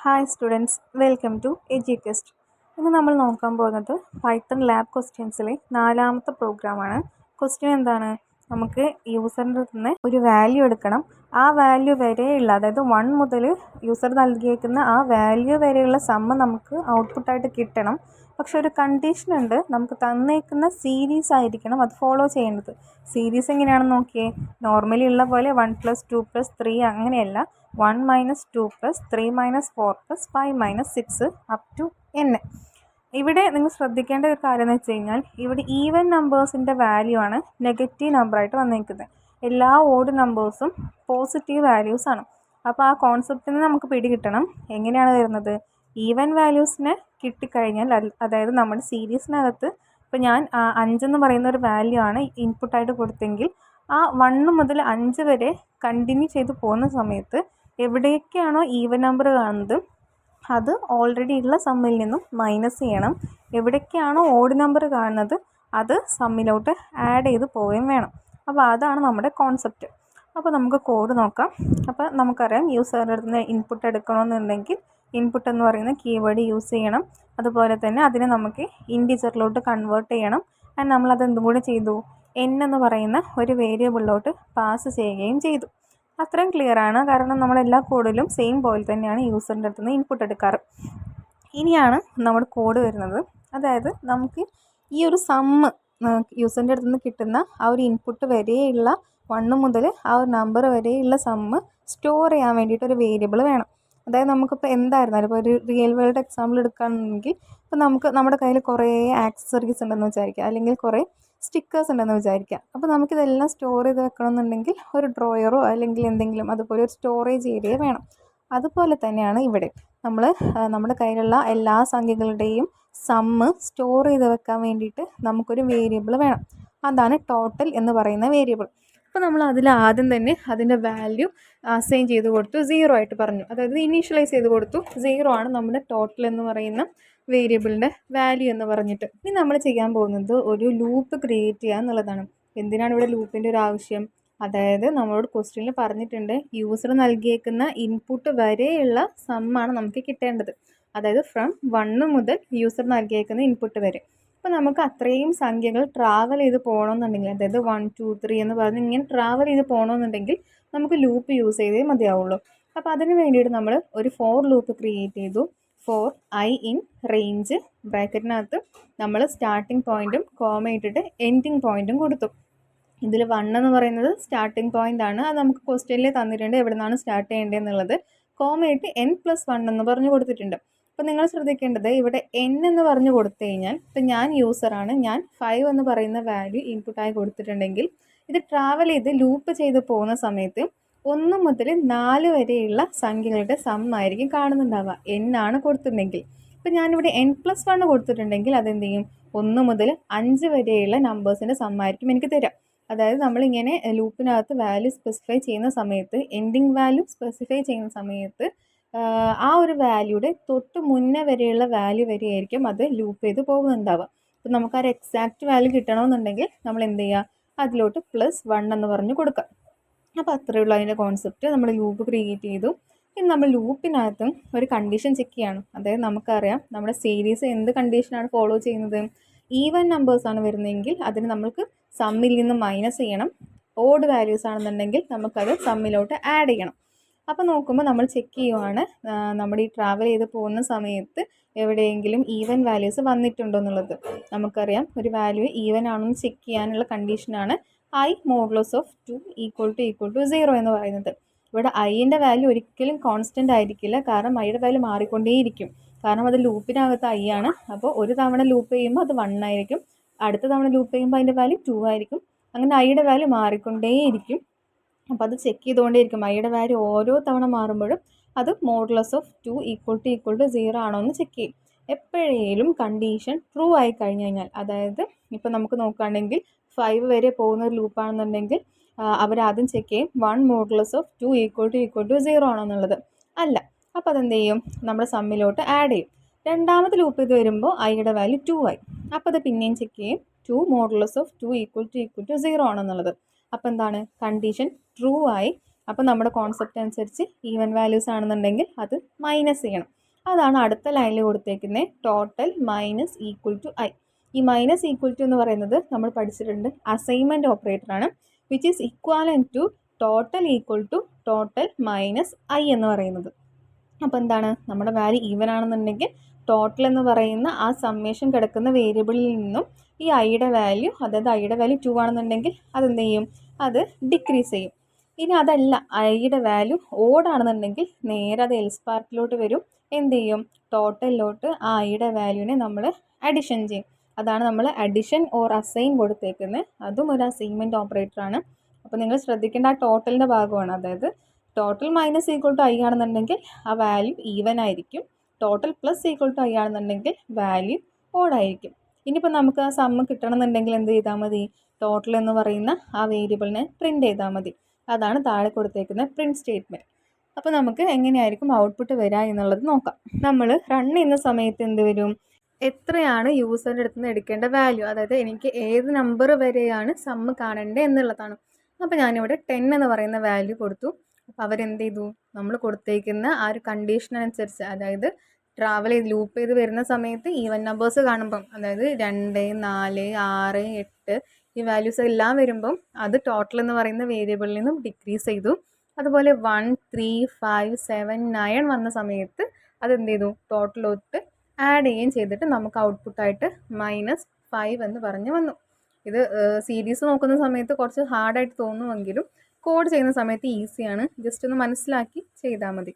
Hi students, welcome to Eduquest. ഇന്ന് നമ്മൾ നോക്കാൻ പോകുന്നത് പൈത്തൺ ലാബ് ക്വസ്റ്റ്യൻസിലെ 4ാമത്തെ പ്രോഗ്രാമാണ്. ക്വസ്റ്റ്യൻ എന്താണ്? നമുക്ക് യൂസറിൻ്റെ നിന്ന് ഒരു വാല്യൂ എടുക്കണം. ആ വാല്യൂ വരെയുള്ള, അതായത് 1 മുതൽ യൂസർ നൽകിയേക്കുന്ന ആ വാല്യൂ വരെയുള്ള സമ്മ് നമുക്ക് ഔട്ട്പുട്ടായിട്ട് കിട്ടണം. പക്ഷെ ഒരു കണ്ടീഷൻ ഉണ്ട്, നമുക്ക് തന്നേക്കുന്ന സീരീസ് ആയിരിക്കണം അത് ഫോളോ ചെയ്യേണ്ടത്. സീരീസ് എങ്ങനെയാണെന്ന് നോക്കിയേ. നോർമലി ഉള്ള പോലെ 1 + 2 + 3 അങ്ങനെയല്ല. 1 - 2 + 3 - 4 + 5 - 6 up to n. ഇവിടെ നിങ്ങൾ ശ്രദ്ധിക്കേണ്ട ഒരു കാര്യം എന്ന് വെച്ച് കഴിഞ്ഞാൽ, ഇവിടെ ഈവൻ നമ്പേഴ്സിൻ്റെ വാല്യൂ ആണ് നെഗറ്റീവ് നമ്പറായിട്ട് വന്നിരിക്കുന്നത്. എല്ലാ ഓഡ് നമ്പേഴ്സും പോസിറ്റീവ് വാല്യൂസ് ആണ്. അപ്പോൾ ആ കോൺസെപ്റ്റിന് നമുക്ക് പിടികിട്ടണം. എങ്ങനെയാണ് വരുന്നത്? ഈവൻ വാല്യൂസിനെ കിട്ടിക്കഴിഞ്ഞാൽ, അതായത് നമ്മുടെ സീരീസിനകത്ത് ഇപ്പോൾ ഞാൻ 5 എന്ന് പറയുന്ന ഒരു വാല്യൂ ആണ് ഇൻപുട്ടായിട്ട് കൊടുത്തെങ്കിൽ, ആ 1 മുതൽ 5 വരെ കണ്ടിന്യൂ ചെയ്ത് പോകുന്ന സമയത്ത് എവിടേക്കാണോ ഈവൻ നമ്പർ കാണുന്നത് അത് ഓൾറെഡി ഉള്ള സമ്മിൽ നിന്നും മൈനസ് ചെയ്യണം. എവിടേക്കാണോ ഓഡ് നമ്പർ കാണുന്നത് അത് സമ്മിലോട്ട് ആഡ് ചെയ്ത് പോവുകയും വേണം. അപ്പോൾ അതാണ് നമ്മുടെ കോൺസെപ്റ്റ്. അപ്പോൾ നമുക്ക് കോഡ് നോക്കാം. അപ്പോൾ നമുക്കറിയാം, യൂസറിൻ്റെ അടുത്ത് നിന്ന് ഇൻപുട്ട് എടുക്കണമെന്നുണ്ടെങ്കിൽ ഇൻപുട്ട് എന്ന് പറയുന്ന കീവേഡ് യൂസ് ചെയ്യണം. അതുപോലെ തന്നെ അതിനെ നമുക്ക് ഇൻറ്റിജറിലോട്ട് കൺവേർട്ട് ചെയ്യണം. ആൻഡ് നമ്മളത് എന്തും കൂടെ ചെയ്തു, n എന്ന് പറയുന്ന ഒരു വേരിയബിളിലോട്ട് പാസ് ചെയ്യുകയും ചെയ്തു. അത്രയും ക്ലിയർ ആണ്, കാരണം നമ്മളെല്ലാ കോഡിലും സെയിം പോലെ തന്നെയാണ് യൂസറിൻ്റെ അടുത്ത് നിന്ന് ഇൻപുട്ട് എടുക്കാറ്. ഇനിയാണ് നമ്മുടെ കോഡ് വരുന്നത്. അതായത് നമുക്ക് ഈ ഒരു സമ്മ് യൂസറിൻ്റെ അടുത്ത് നിന്ന് കിട്ടുന്ന ആ ഒരു ഇൻപുട്ട് വരെയുള്ള 1 മുതൽ ആ ഒരു നമ്പർ വരെയുള്ള സമ്മ് സ്റ്റോർ ചെയ്യാൻ വേണ്ടിയിട്ട് ഒരു വേരിയബിൾ വേണം. അതായത് നമുക്കിപ്പോൾ എന്തായിരുന്നാലും, ഇപ്പോൾ ഒരു റിയൽ വേൾഡ് എക്സാമ്പിൾ എടുക്കുകയാണെങ്കിൽ, ഇപ്പോൾ നമുക്ക് നമ്മുടെ കയ്യിൽ കുറേ ആക്സസറീസ് ഉണ്ടെന്ന് വിചാരിക്കുക, അല്ലെങ്കിൽ കുറേ സ്റ്റിക്കേഴ്സ് ഉണ്ടെന്ന് വിചാരിക്കുക. അപ്പോൾ നമുക്കിതെല്ലാം സ്റ്റോർ ചെയ്ത് വെക്കണമെന്നുണ്ടെങ്കിൽ ഒരു ഡ്രോയറോ അല്ലെങ്കിൽ എന്തെങ്കിലും അതുപോലെ ഒരു സ്റ്റോറേജ് ഏരിയ വേണം. അതുപോലെ തന്നെയാണ് ഇവിടെ നമ്മൾ നമ്മുടെ കയ്യിലുള്ള എല്ലാ സംഖ്യകളുടെയും സമ്മ് സ്റ്റോർ ചെയ്ത് വെക്കാൻ വേണ്ടിയിട്ട് നമുക്കൊരു വേരിയബിൾ വേണം. അതാണ് ടോട്ടൽ എന്ന് പറയുന്ന വേരിയബിൾ. അപ്പോൾ നമ്മൾ അതിൽ ആദ്യം തന്നെ അതിൻ്റെ വാല്യൂ അസൈൻ ചെയ്ത് കൊടുത്തു, 0 ആയിട്ട് പറഞ്ഞു. അതായത് ഇനീഷ്യലൈസ് ചെയ്ത് കൊടുത്തു, 0 ആണ് നമ്മുടെ ടോട്ടൽ എന്ന് പറയുന്ന വേരിയബിളിൻ്റെ വാല്യൂ എന്ന് പറഞ്ഞിട്ട്. ഇനി നമ്മൾ ചെയ്യാൻ പോകുന്നത് ഒരു ലൂപ്പ് ക്രിയേറ്റ് ചെയ്യുക എന്നുള്ളതാണ്. എന്തിനാണ് ഇവിടെ ലൂപ്പിൻ്റെ ഒരു ആവശ്യം? അതായത് നമ്മളോട് ക്വസ്റ്റ്യനിൽ പറഞ്ഞിട്ടുണ്ട്, യൂസർ നൽകിയേക്കുന്ന ഇൻപുട്ട് വരെയുള്ള സമ്മാണ് നമുക്ക് കിട്ടേണ്ടത്. അതായത് ഫ്രം 1 മുതൽ യൂസർ നൽകിയേക്കുന്ന ഇൻപുട്ട് വരെ. അപ്പോൾ നമുക്ക് അത്രയും സംഖ്യകൾ ട്രാവൽ ചെയ്ത് പോകണമെന്നുണ്ടെങ്കിൽ, അതായത് 1 2 3 എന്ന് പറഞ്ഞ് ഇങ്ങനെ ട്രാവൽ ചെയ്ത് പോകണമെന്നുണ്ടെങ്കിൽ നമുക്ക് ലൂപ്പ് യൂസ് ചെയ്തേ മതിയാവുള്ളൂ. അപ്പോൾ അതിന് വേണ്ടിയിട്ട് നമ്മൾ ഒരു ഫോർ ലൂപ്പ് ക്രിയേറ്റ് ചെയ്തു. ഫോർ i in range ബ്രാക്കറ്റിനകത്ത് നമ്മൾ സ്റ്റാർട്ടിംഗ് പോയിൻറ്റും കോമ ഇട്ടിട്ട് എൻഡിങ് പോയിൻറ്റും കൊടുത്തു. ഇതിൽ 1 എന്ന് പറയുന്നത് സ്റ്റാർട്ടിംഗ് പോയിൻ്റ് ആണ്. അത് നമുക്ക് ക്വസ്റ്റ്യനിൽ തന്നിട്ടുണ്ട് എവിടെ നിന്നാണ് സ്റ്റാർട്ട് ചെയ്യേണ്ടതെന്നുള്ളത്. കോമയിട്ട് n+1 എന്ന് പറഞ്ഞു കൊടുത്തിട്ടുണ്ട്. അപ്പോൾ നിങ്ങൾ ശ്രദ്ധിക്കേണ്ടത്, ഇവിടെ n എന്ന് പറഞ്ഞു കൊടുത്തു കഴിഞ്ഞാൽ, ഇപ്പം ഞാൻ യൂസറാണ്, ഞാൻ 5 എന്ന് പറയുന്ന വാല്യൂ ഇൻപുട്ടായി കൊടുത്തിട്ടുണ്ടെങ്കിൽ, ഇത് ട്രാവൽ ചെയ്ത് ലൂപ്പ് ചെയ്ത് പോകുന്ന സമയത്ത് 1 മുതൽ 4 വരെയുള്ള സംഖ്യകളുടെ സമ്മായിരിക്കും കാണുന്നുണ്ടാവുക, n ആണ് കൊടുത്തിട്ടുണ്ടെങ്കിൽ. ഇപ്പം ഞാനിവിടെ n+1 കൊടുത്തിട്ടുണ്ടെങ്കിൽ അതെന്ത് ചെയ്യും, 1 മുതൽ 5 വരെയുള്ള നമ്പേഴ്സിൻ്റെ സമ്മായിരിക്കും എനിക്ക് തരാം. അതായത് നമ്മളിങ്ങനെ ലൂപ്പിനകത്ത് വാല്യൂ സ്പെസിഫൈ ചെയ്യുന്ന സമയത്ത്, എൻഡിങ് വാല്യൂ സ്പെസിഫൈ ചെയ്യുന്ന സമയത്ത് ആ ഒരു വാല്യൂടെ തൊട്ട് മുന്നേ വരെയുള്ള വാല്യൂ വരെയായിരിക്കും അത് ലൂപ്പ് ചെയ്ത് പോകുന്നുണ്ടാവുക. അപ്പോൾ നമുക്ക് ആ ഒരു എക്സാക്റ്റ് വാല്യൂ കിട്ടണമെന്നുണ്ടെങ്കിൽ നമ്മൾ എന്ത് ചെയ്യുക, അതിലോട്ട് +1 എന്ന് പറഞ്ഞ് കൊടുക്കുക. അപ്പോൾ അത്രയേ ഉള്ളൂ അതിൻ്റെ കോൺസെപ്റ്റ്. നമ്മൾ ലൂപ്പ് ക്രിയേറ്റ് ചെയ്തു. ഇനി നമ്മൾ ലൂപ്പിനകത്തും ഒരു കണ്ടീഷൻ ചെക്ക് ചെയ്യണം. അതായത് നമുക്കറിയാം നമ്മുടെ സീരീസ് എന്ത് കണ്ടീഷനാണ് ഫോളോ ചെയ്യുന്നത്. ഈവൻ നമ്പേഴ്സാണ് വരുന്നതെങ്കിൽ അതിന് നമുക്ക് സമ്മിൽ നിന്ന് മൈനസ് ചെയ്യണം. ഓഡ് വാല്യൂസ് ആണെന്നുണ്ടെങ്കിൽ നമുക്കത് സമ്മിലോട്ട് ആഡ് ചെയ്യണം. അപ്പോൾ നോക്കുമ്പോൾ നമ്മൾ ചെക്ക് ചെയ്യുവാണ് നമ്മുടെ ഈ ട്രാവൽ ചെയ്ത് പോകുന്ന സമയത്ത് എവിടെയെങ്കിലും ഈവൻ വാല്യൂസ് വന്നിട്ടുണ്ടോ എന്നുള്ളത്. നമുക്കറിയാം ഒരു വാല്യൂ ഈവൻ ആണെന്ന് ചെക്ക് ചെയ്യാനുള്ള കണ്ടീഷനാണ് i മോഡുലസ് ഓഫ് 2 = 0 എന്ന് പറയുന്നത്. ഇവിടെ ഐൻ്റെ വാല്യൂ ഒരിക്കലും കോൺസ്റ്റൻ്റ് ആയിരിക്കില്ല, കാരണം ഐയുടെ വാല്യൂ മാറിക്കൊണ്ടേയിരിക്കും. കാരണം അത് ലൂപ്പിനകത്ത് i ആണ്. അപ്പോൾ ഒരു തവണ ലൂപ്പ് ചെയ്യുമ്പോൾ അത് 1 ആയിരിക്കും, അടുത്ത തവണ ലൂപ്പ് ചെയ്യുമ്പോൾ അതിൻ്റെ വാല്യൂ 2 ആയിരിക്കും. അങ്ങനെ ഐയുടെ വാല്യൂ മാറിക്കൊണ്ടേയിരിക്കും. അപ്പോൾ അത് ചെക്ക് ചെയ്തുകൊണ്ടേയിരിക്കും. ഐയുടെ വാല്യൂ ഓരോ തവണ മാറുമ്പോഴും അത് മോഡുലസ് ഓഫ് 2 = 0 ആണോ എന്ന് ചെക്ക് ചെയ്യും. എപ്പോഴേലും കണ്ടീഷൻ ട്രൂ ആയി കഴിഞ്ഞ് കഴിഞ്ഞാൽ, അതായത് ഇപ്പോൾ നമുക്ക് നോക്കുകയാണെങ്കിൽ 5 വരെ പോകുന്ന ഒരു ലൂപ്പാണെന്നുണ്ടെങ്കിൽ അവരാദ്യം ചെക്ക് ചെയ്യും 1 മോഡുലസ് ഓഫ് 2 = 0 ആണോ എന്നുള്ളത്. അല്ല, അപ്പോൾ അതെന്ത് ചെയ്യും, നമ്മുടെ സമ്മിലോട്ട് ആഡ് ചെയ്യും. രണ്ടാമത്തെ ലൂപ്പ് ഇത് വരുമ്പോൾ ഐയുടെ വാല്യൂ 2 ആയി. അപ്പോൾ അത് പിന്നെയും ചെക്ക് ചെയ്യും 2 മോഡുലസ് ഓഫ് 2 = 0 ആണോ എന്നുള്ളത്. അപ്പോൾ എന്താണ്, കണ്ടീഷൻ ട്രൂ ആയി. അപ്പോൾ നമ്മുടെ കോൺസെപ്റ്റ് അനുസരിച്ച് ഈവൻ വാല്യൂസ് ആണെന്നുണ്ടെങ്കിൽ അത് മൈനസ് ചെയ്യണം. അതാണ് അടുത്ത ലൈനിൽ കൊടുത്തേക്കുന്നത് total minus equal to i. ഈ മൈനസ് ഈക്വൽ ടു എന്ന് പറയുന്നത് നമ്മൾ പഠിച്ചിട്ടുണ്ട് അസൈൻമെൻറ്റ് ഓപ്പറേറ്ററാണ്, which is equivalent to total equal to total minus i എന്ന് പറയുന്നത്. അപ്പോൾ എന്താണ്, നമ്മുടെ വാല്യൂ ഈവൻ ആണെന്നുണ്ടെങ്കിൽ ടോട്ടൽ എന്ന് പറയുന്ന ആ സമ്മേഷൻ കിടക്കുന്ന വേരിയബിളിൽ നിന്നും ഈ ഐയുടെ വാല്യൂ, അതായത് ഐയുടെ വാല്യൂ 2 ആണെന്നുണ്ടെങ്കിൽ അതെന്ത് ചെയ്യും, അത് ഡിക്രീസ് ചെയ്യും. ഇനി അതല്ല, ഐയുടെ വാല്യൂ ഓഡ് ആണെന്നുണ്ടെങ്കിൽ നേരെ അത് എൽസ് പാർട്ടിലോട്ട് വരും. എന്ത് ചെയ്യും, ടോട്ടലിലോട്ട് ആ ഐയുടെ വാല്യൂവിനെ നമ്മൾ അഡിഷൻ ചെയ്യും. അതാണ് നമ്മൾ അഡിഷൻ ഓർ അസൈൻ കൊടുത്തേക്കുന്നത്. അതും ഒരു അസൈൻമെൻറ്റ് ഓപ്പറേറ്ററാണ്. അപ്പോൾ നിങ്ങൾ ശ്രദ്ധിക്കേണ്ട ആ ടോട്ടലിൻ്റെ ഭാഗമാണ്. അതായത് total minus equal to I ആണെന്നുണ്ടെങ്കിൽ ആ വാല്യൂ ഈവൻ ആയിരിക്കും. Total plus equal to I ആണെന്നുണ്ടെങ്കിൽ വാല്യൂ ഓഡ് ആയിരിക്കും. ഇനിയിപ്പോൾ നമുക്ക് ആ സമ്മ് കിട്ടണമെന്നുണ്ടെങ്കിൽ എന്ത് ചെയ്താൽ മതി, ടോട്ടൽ എന്ന് പറയുന്ന ആ വേരിയബിളിനെ പ്രിൻറ്റ് ചെയ്താൽ മതി. അതാണ് താഴെ കൊടുത്തേക്കുന്ന പ്രിൻറ്റ് സ്റ്റേറ്റ്മെൻറ്റ്. അപ്പോൾ നമുക്ക് എങ്ങനെയായിരിക്കും ഔട്ട്പുട്ട് വരിക എന്നുള്ളത് നോക്കാം. നമ്മൾ റൺ ചെയ്യുന്ന സമയത്ത് എന്ത് വരും, എത്രയാണ് യൂസറിൻ്റെ അടുത്ത് നിന്ന് എടുക്കേണ്ട വാല്യൂ, അതായത് എനിക്ക് ഏത് നമ്പർ വരെയാണ് സമ്മ് കാണേണ്ടത് എന്നുള്ളതാണ്. അപ്പോൾ ഞാനിവിടെ 10 എന്ന് പറയുന്ന വാല്യൂ കൊടുത്തു. അപ്പോൾ അവരെന്ത് ചെയ്തു, നമ്മൾ കൊടുത്തേക്കുന്ന ആ ഒരു കണ്ടീഷൻ അനുസരിച്ച്, അതായത് ട്രാവൽ ചെയ്ത് ലൂപ്പ് ചെയ്ത് വരുന്ന സമയത്ത് ഈവൻ നമ്പേഴ്സ് കാണുമ്പം, അതായത് 2, 4, 6, 8 ഈ വാല്യൂസ് എല്ലാം വരുമ്പം അത് ടോട്ടൽ എന്ന് പറയുന്ന വേരിയബിളിൽ നിന്നും ഡിക്രീസ് ചെയ്തു. അതുപോലെ 1, 3, 5, 7, 9 വന്ന സമയത്ത് അതെന്ത് ചെയ്തു, ടോട്ടലോട്ട് ആഡ് ചെയ്യുകയും ചെയ്തിട്ട് നമുക്ക് ഔട്ട്പുട്ടായിട്ട് -5 എന്ന് പറഞ്ഞ് വന്നു. ഇത് സീരീസ് നോക്കുന്ന സമയത്ത് കുറച്ച് ഹാർഡായിട്ട് തോന്നുമെങ്കിലും കോഡ് ചെയ്യുന്ന സമയത്ത് ഈസിയാണ്. ജസ്റ്റ് ഒന്ന് മനസ്സിലാക്കി ചെയ്താൽ മതി.